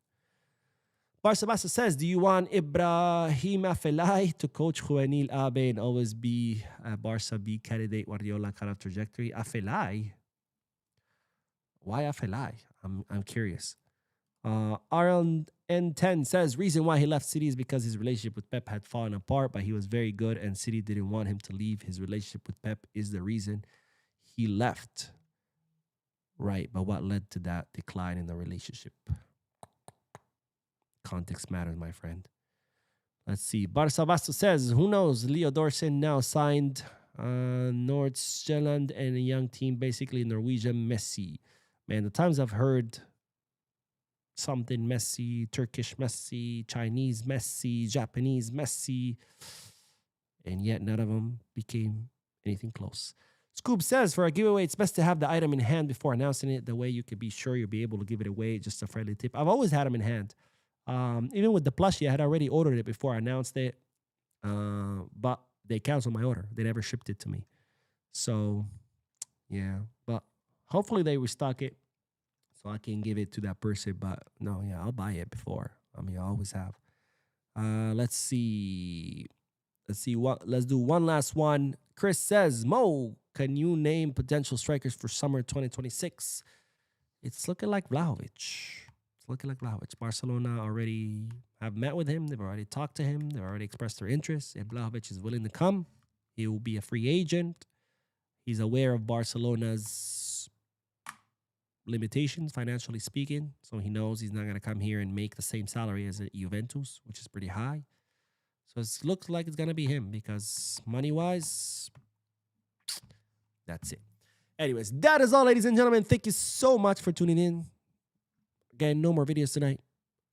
Barca says, do you want Ibrahim Afellay to coach Juvenil Abe and always be a Barca B candidate Guardiola kind of trajectory? Afellay? Why Afellay? I'm curious. RLN10 says, reason why he left City is because his relationship with Pep had fallen apart, but he was very good and City didn't want him to leave. His relationship with Pep is the reason he left. Right, but what led to that decline in the relationship? Context matters, my friend. Let's see. Barca Basto says, who knows? Leo Dorsen now signed Nordsjælland and a young team, basically Norwegian Messi. Man, the times I've heard something Messi, Turkish Messi, Chinese Messi, Japanese Messi, and yet none of them became anything close. Scoob says, for a giveaway, it's best to have the item in hand before announcing it. The way you can be sure you'll be able to give it away. Just a friendly tip. I've always had them in hand. Even with the plushie, I had already ordered it before I announced it. But they canceled my order. They never shipped it to me. So, yeah. But hopefully they restock it so I can give it to that person. But no, yeah, I'll buy it before. I mean, I always have. Let's see. Let's do one last one. Chris says, Mo, can you name potential strikers for summer 2026? It's looking like Vlahovic. Barcelona already have met with him. They've already talked to him. They've already expressed their interest. If Vlahovic is willing to come, he will be a free agent. He's aware of Barcelona's limitations, financially speaking. So he knows he's not going to come here and make the same salary as at Juventus, which is pretty high. So it looks like it's going to be him because money-wise, that's it. Anyways, that is all, ladies and gentlemen. Thank you so much for tuning in. Again, no more videos tonight.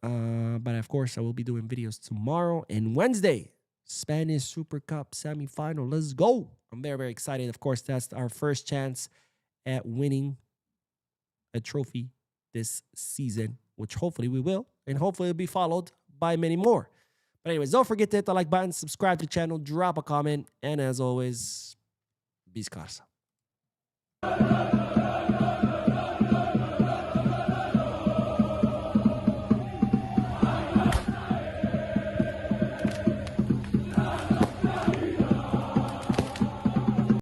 But of course, I will be doing videos tomorrow and Wednesday. Spanish Super Cup semifinal. Let's go. I'm very, very excited. Of course, that's our first chance at winning a trophy this season, which hopefully we will. And hopefully it'll be followed by many more. But anyways, don't forget to hit the like button, subscribe to the channel, drop a comment. And as always, Barça.